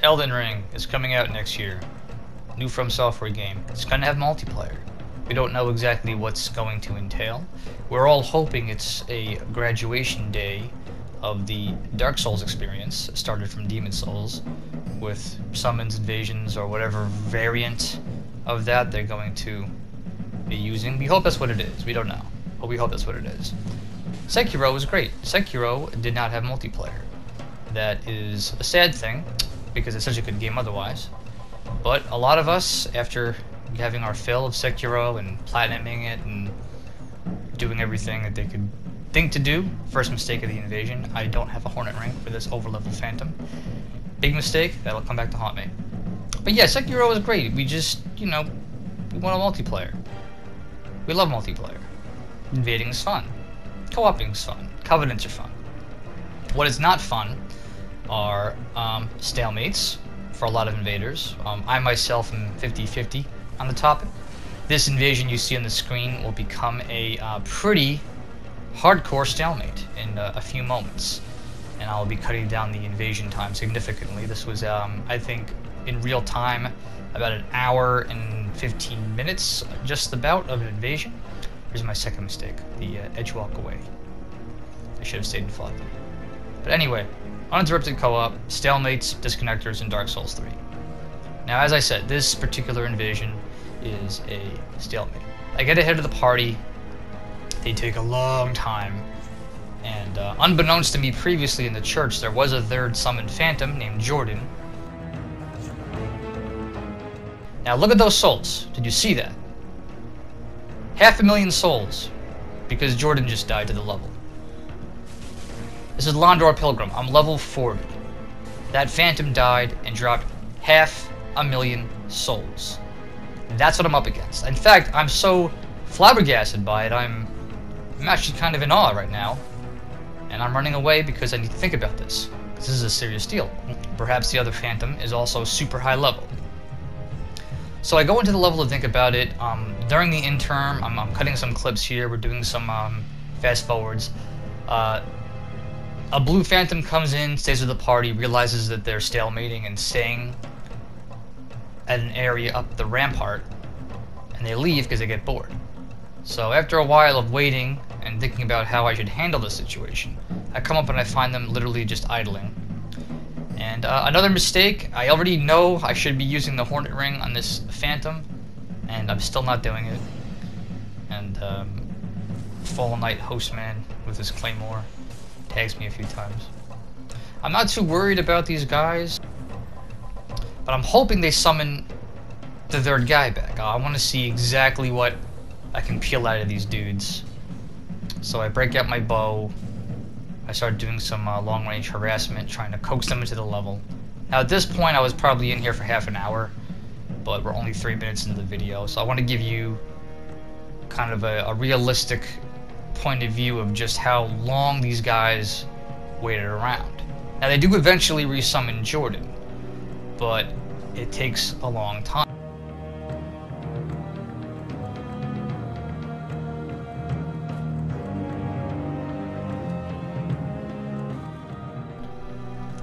Elden Ring is coming out next year. New From Software game. It's gonna have multiplayer. We don't know exactly what's going to entail. We're all hoping it's a graduation day of the Dark Souls experience, started from Demon Souls, with summons, invasions, or whatever variant of that they're going to be using. We hope that's what it is. We don't know, but we hope that's what it is. Sekiro was great. Sekiro did not have multiplayer. That is a sad thing, because it's such a good game otherwise. But a lot of us, after having our fill of Sekiro and platinuming it and doing everything that they could think to do, first mistake of the invasion, I don't have a Hornet Ring for this overlevel Phantom. Big mistake, that'll come back to haunt me. But yeah, Sekiro was great. We just, you know, we want a multiplayer. We love multiplayer. Invading is fun. Co-oping is fun. Covenants are fun. What is not fun are stalemates for a lot of invaders. I myself am 50-50 on the topic. This invasion you see on the screen will become a pretty hardcore stalemate in a few moments, and I'll be cutting down the invasion time significantly. This was, I think, in real time, about an hour and 15 minutes, just about, of an invasion. Here's my second mistake, the edge walk away. I should have stayed and fought. But anyway, uninterrupted co-op, stalemates, disconnectors, and Dark Souls 3. Now, as I said, this particular invasion is a stalemate. I get ahead of the party. They take a long time, and unbeknownst to me previously in the church, there was a third summoned phantom named Jordan. Now look at those souls. Did you see that? 500,000 souls, because Jordan just died to the level. This is Londor Pilgrim. I'm level 40. That phantom died and dropped 500,000 souls. That's what I'm up against. In fact, I'm so flabbergasted by it, I'm actually kind of in awe right now. And I'm running away because I need to think about this. This is a serious deal. Perhaps the other phantom is also super high level. So I go into the level to think about it. During the interim, I'm cutting some clips here. We're doing some fast forwards. A blue phantom comes in, stays with the party, realizes that they're stalemating and staying at an area up the rampart, and they leave because they get bored. So after a while of waiting and thinking about how I should handle the situation, I come up and I find them literally just idling. And another mistake, I already know I should be using the Hornet Ring on this phantom, and I'm still not doing it. And Fall Knight Hostman with his claymore tags me a few times. I'm not too worried about these guys, but I'm hoping they summon the third guy back. I want to see exactly what I can peel out of these dudes. So I break out my bow. I start doing some long-range harassment, trying to coax them into the level. Now at this point I was probably in here for half an hour, but we're only 3 minutes into the video, so I want to give you kind of a realistic point of view of just how long these guys waited around. Now they do eventually resummon Jordan, but it takes a long time.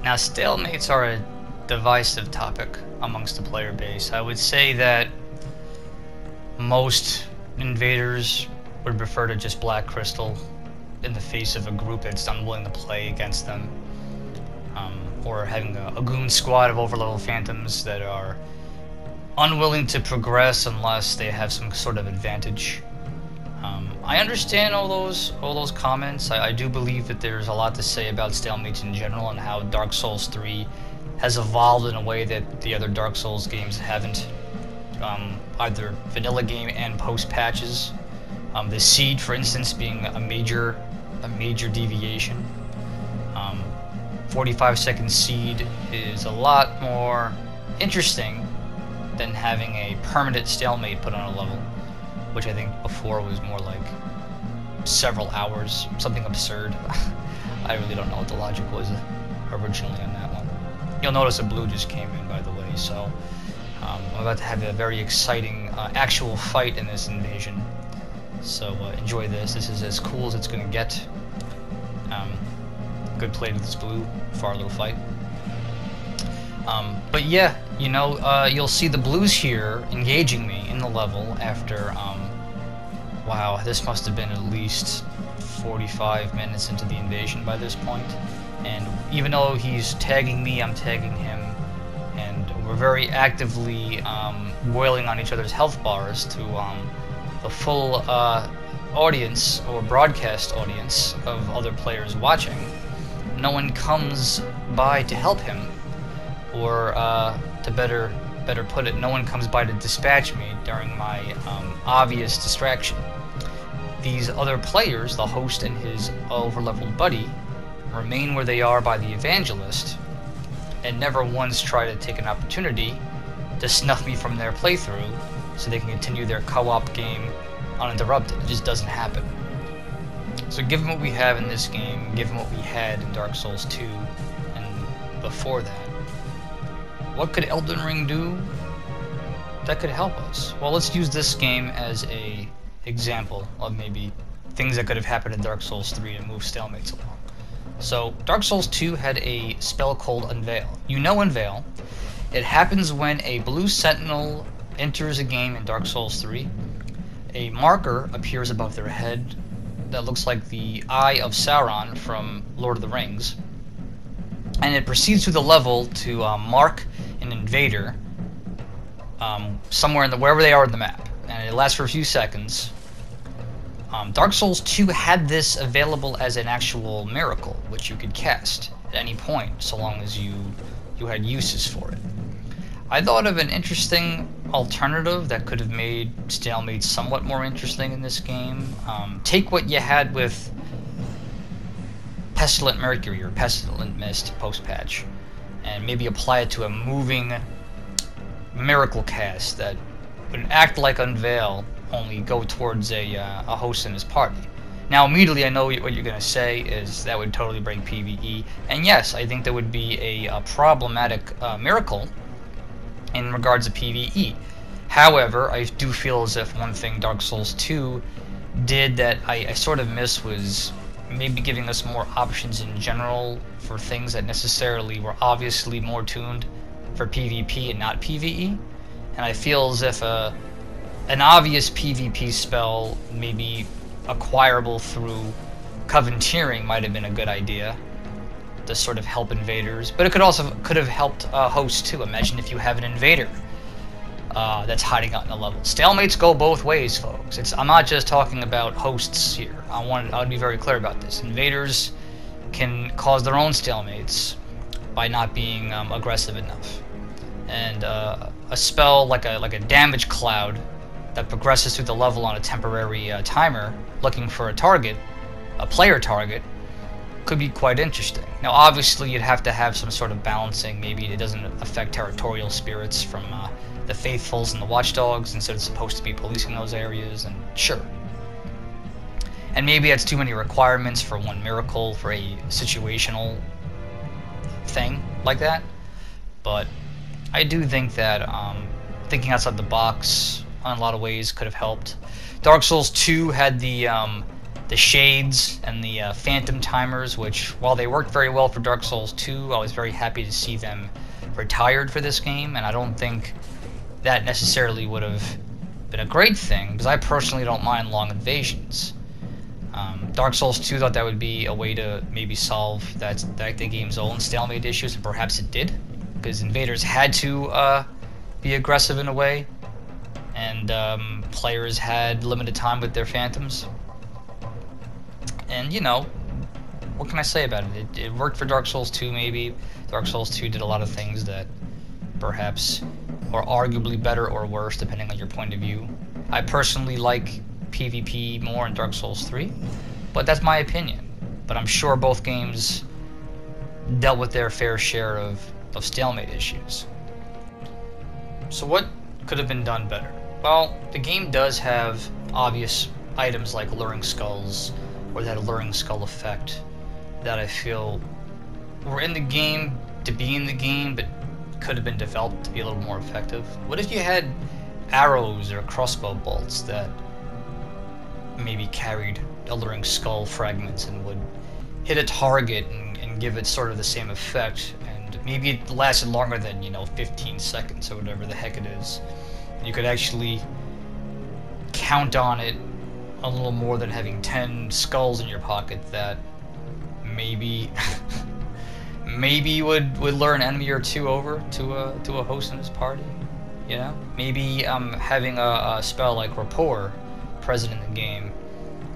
Now, stalemates are a divisive topic amongst the player base. I would say that most invaders would prefer to just Black Crystal in the face of a group that's unwilling to play against them, or having a goon squad of overlevel phantoms that are unwilling to progress unless they have some sort of advantage. I understand all those comments. I do believe that there's a lot to say about stalemates in general and how Dark Souls 3 has evolved in a way that the other Dark Souls games haven't, either vanilla game and post patches. The Seed, for instance, being a major deviation. 45-second Seed is a lot more interesting than having a permanent stalemate put on a level, which I think before was more like several hours, something absurd. I really don't know what the logic was originally on that one. You'll notice a blue just came in, by the way, so I'm about to have a very exciting actual fight in this invasion. So enjoy this. This is as cool as it's going to get. Good play with this blue for our little fight. But yeah, you know, you'll see the blues here engaging me in the level after, wow, this must have been at least 45 minutes into the invasion by this point. And even though he's tagging me, I'm tagging him, and we're very actively boiling on each other's health bars to the full audience or broadcast audience of other players watching. No one comes by to help him, or to better put it, no one comes by to dispatch me during my obvious distraction. These other players, the host and his overleveled buddy, remain where they are by the evangelist, and never once try to take an opportunity to snuff me from their playthrough so they can continue their co-op game uninterrupted. It just doesn't happen. So given what we have in this game, given what we had in Dark Souls 2 and before that, what could Elden Ring do that could help us? Well, let's use this game as a example of maybe things that could have happened in Dark Souls 3 to move Stalemates along. So, Dark Souls 2 had a spell called Unveil. You know Unveil. It happens when a blue sentinel enters a game in Dark Souls 3. A marker appears above their head that looks like the Eye of Sauron from Lord of the Rings. And it proceeds through the level to mark an invader somewhere in wherever they are in the map. And it lasts for a few seconds. Dark Souls 2 had this available as an actual miracle, which you could cast at any point, so long as you had uses for it. I thought of an interesting alternative that could have made Stalemates somewhat more interesting in this game. Take what you had with Pestilent Mercury or Pestilent Mist post-patch, and maybe apply it to a moving miracle cast that would act like Unveil, only go towards a host in his party. Now, immediately I know what you're going to say is that would totally break PvE, and yes, I think that would be a problematic miracle in regards to PvE. However, I do feel as if one thing Dark Souls 2 did that I sort of miss was maybe giving us more options in general for things that necessarily were obviously more tuned for PvP and not PvE. And I feel as if an obvious PvP spell, maybe acquirable through Coventeering, might have been a good idea to sort of help invaders. But it could have helped hosts too. Imagine if you have an invader that's hiding out in a level. Stalemates go both ways, folks. I'm not just talking about hosts here. I want to be very clear about this. Invaders can cause their own stalemates by not being aggressive enough. And a spell like a damage cloud that progresses through the level on a temporary timer, looking for a target, a player target, could be quite interesting. Now, obviously, you'd have to have some sort of balancing. Maybe it doesn't affect territorial spirits from the faithfuls and the watchdogs, instead it's supposed to be policing those areas, and sure. And maybe that's too many requirements for one miracle, for a situational thing like that. But I do think that thinking outside the box in a lot of ways could have helped. Dark Souls 2 had the shades and the phantom timers, which, while they worked very well for Dark Souls 2, I was very happy to see them retired for this game, and I don't think that necessarily would have been a great thing, because I personally don't mind long invasions. Dark Souls 2 thought that would be a way to maybe solve the game's own stalemate issues, and perhaps it did, because invaders had to be aggressive in a way, and players had limited time with their phantoms. And, you know, what can I say about it? It worked for Dark Souls 2, maybe. Dark Souls 2 did a lot of things that perhaps are arguably better or worse, depending on your point of view. I personally like PvP more in Dark Souls 3, but that's my opinion. But I'm sure both games dealt with their fair share of stalemate issues. So what could have been done better? Well, the game does have obvious items like Alluring Skulls, or that Alluring Skull effect, that I feel were in the game to be in the game, but could have been developed to be a little more effective. What if you had arrows or crossbow bolts that maybe carried Alluring Skull fragments and would hit a target and give it sort of the same effect, and round. Maybe it lasted longer than, 15 seconds or whatever the heck it is. You could actually count on it a little more than having 10 skulls in your pocket that maybe maybe would lure an enemy or two over to a host in his party. Maybe having a spell like Rapport present in the game,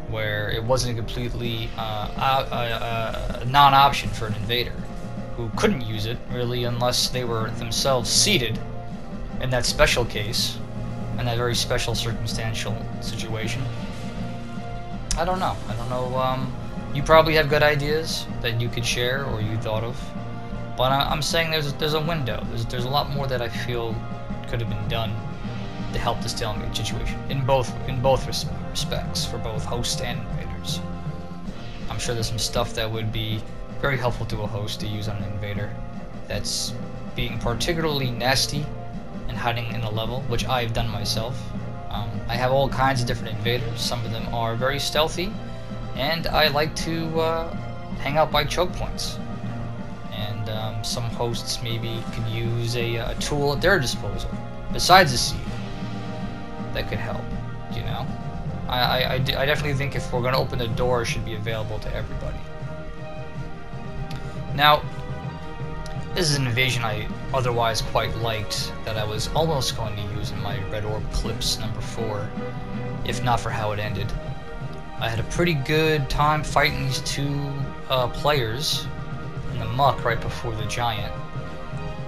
where it wasn't a completely non-option for an invader who couldn't use it really unless they were themselves seated in that special case, in that very special circumstantial situation. I don't know. You probably have good ideas that you could share or you thought of, but I'm saying there's a window. There's a lot more that I feel could have been done to help the stalemate situation in both respects for both hosts and invaders. I'm sure there's some stuff that would be very helpful to a host to use on an invader that's being particularly nasty and hiding in a level, which I've done myself. I have all kinds of different invaders. Some of them are very stealthy, and I like to hang out by choke points. And some hosts maybe could use a tool at their disposal besides a seed that could help. I definitely think if we're going to open the door, it should be available to everybody. Now, this is an invasion I otherwise quite liked that I was almost going to use in my Red Orb Clips number 4, if not for how it ended. I had a pretty good time fighting these two players in the muck right before the giant,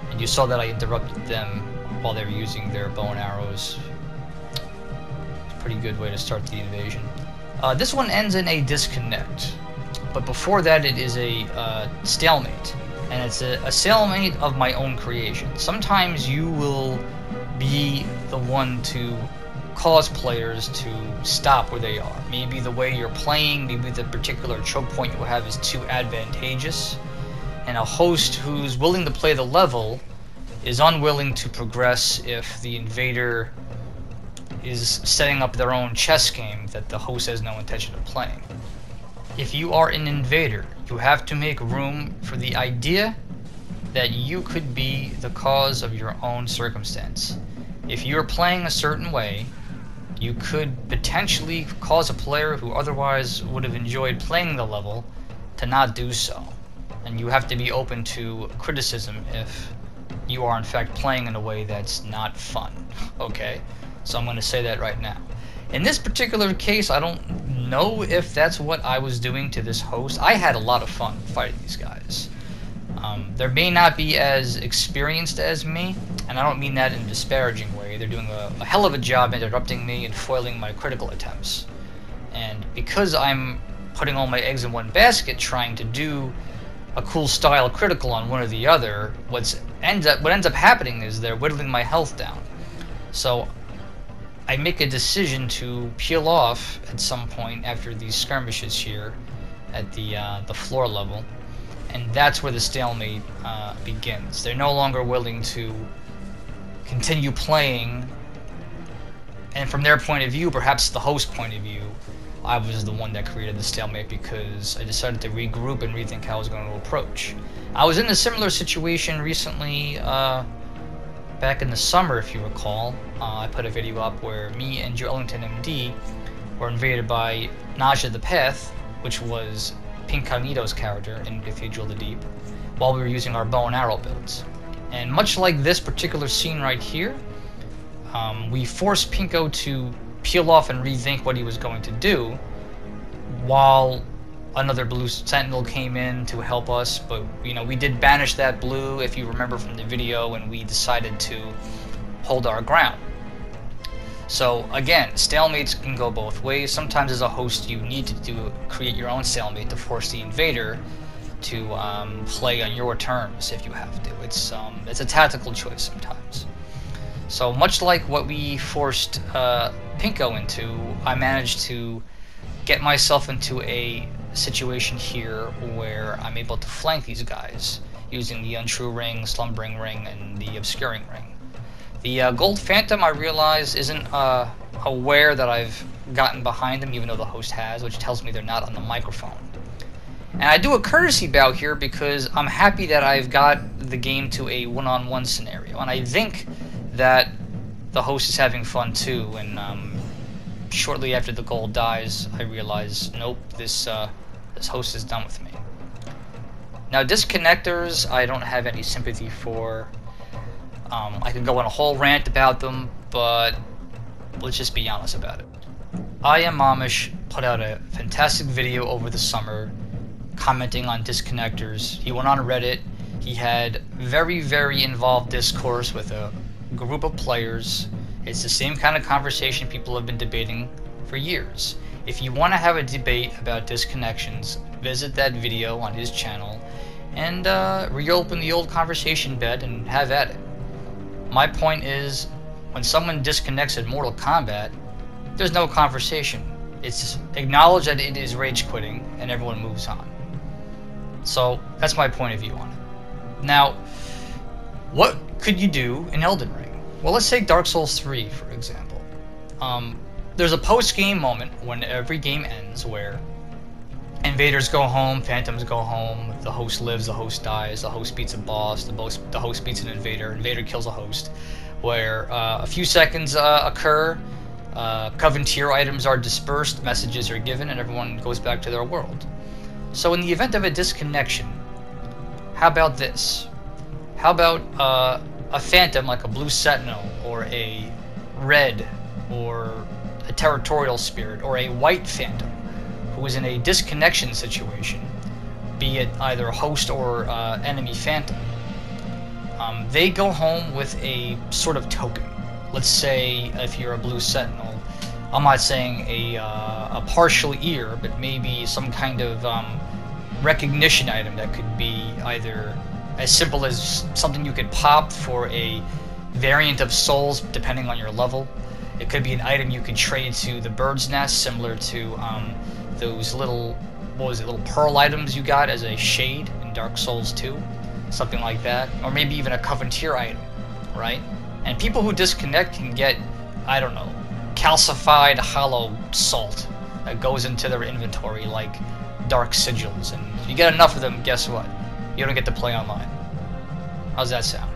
and you saw that I interrupted them while they were using their bow and arrows. It's a pretty good way to start the invasion. This one ends in a disconnect, but before that it is a stalemate. And it's a stalemate of my own creation. Sometimes you will be the one to cause players to stop where they are. Maybe the way you're playing, maybe the particular choke point you have is too advantageous, and a host who's willing to play the level is unwilling to progress if the invader is setting up their own chess game that the host has no intention of playing. If you are an invader, you have to make room for the idea that you could be the cause of your own circumstance. If you're playing a certain way, you could potentially cause a player who otherwise would have enjoyed playing the level to not do so. And you have to be open to criticism if you are in fact playing in a way that's not fun. Okay? So I'm going to say that right now. In this particular case, I don't know if that's what I was doing to this host. I had a lot of fun fighting these guys. They may not be as experienced as me, and I don't mean that in a disparaging way. They're doing a hell of a job interrupting me and foiling my critical attempts. And because I'm putting all my eggs in one basket trying to do a cool style critical on one or the other, what ends up happening is they're whittling my health down. So I make a decision to peel off at some point after these skirmishes here at the floor level, and that's where the stalemate begins. They're no longer willing to continue playing, and from their point of view, perhaps the host point of view, I was the one that created the stalemate because I decided to regroup and rethink how I was going to approach. I was in a similar situation recently, back in the summer, if you recall. I put a video up where me and Joe Ellington MD were invaded by Naja the Path, which was Pincognito's character in Cathedral of the Deep, while we were using our bow and arrow builds. And much like this particular scene right here, we forced Pinko to peel off and rethink what he was going to do, while another blue sentinel came in to help us. But we did banish that blue, if you remember from the video, and we decided to hold our ground. So again, stalemates can go both ways. Sometimes as a host you need to create your own stalemate to force the invader to play on your terms if you have to. It's a tactical choice sometimes. So much like what we forced Pinko into, I managed to get myself into a situation here where I'm able to flank these guys using the Untrue Ring, Slumbering Ring, and the Obscuring Ring. The Gold Phantom, I realize, isn't aware that I've gotten behind them, even though the host has, which tells me they're not on the microphone. And I do a courtesy bout here because I'm happy that I've got the game to a one-on-one scenario, and I think that the host is having fun too. And shortly after the goal dies, I realize, nope, this host is done with me. Now, disconnectors, I don't have any sympathy for. I could go on a whole rant about them, but let's just be honest about it. I Am Amish put out a fantastic video over the summer commenting on disconnectors. He went on Reddit. He had very, very involved discourse with a group of players. It's the same kind of conversation people have been debating for years. If you want to have a debate about disconnections, visit that video on his channel and reopen the old conversation bed and have at it. My point is, when someone disconnects in Mortal Kombat, there's no conversation. It's acknowledged that it is rage quitting and everyone moves on. So that's my point of view on it. Now, what could you do in Elden Ring? Well, let's take Dark Souls 3 for example. There's a post-game moment when every game ends where invaders go home, phantoms go home, the host lives, the host dies, the host beats a boss, the host beats an invader kills a host, where a few seconds occur, Covenantier items are dispersed, messages are given, and everyone goes back to their world. So in the event of a disconnection, how about this? How about a phantom like a blue sentinel, or a red, or a territorial spirit, or a white phantom who is in a disconnection situation, be it either a host or enemy phantom. They go home with a sort of token. Let's say if you're a blue sentinel, I'm not saying a partial ear, but maybe some kind of recognition item that could be either as simple as something you could pop for a variant of souls depending on your level. It could be an item you could trade to the bird's nest, similar to those little, little pearl items you got as a shade in Dark Souls 2, something like that, or maybe even a Covenantier item, right? And people who disconnect can get, I don't know, calcified hollow salt that goes into their inventory like dark sigils, and if you get enough of them, guess what? You don't get to play online. How's that sound?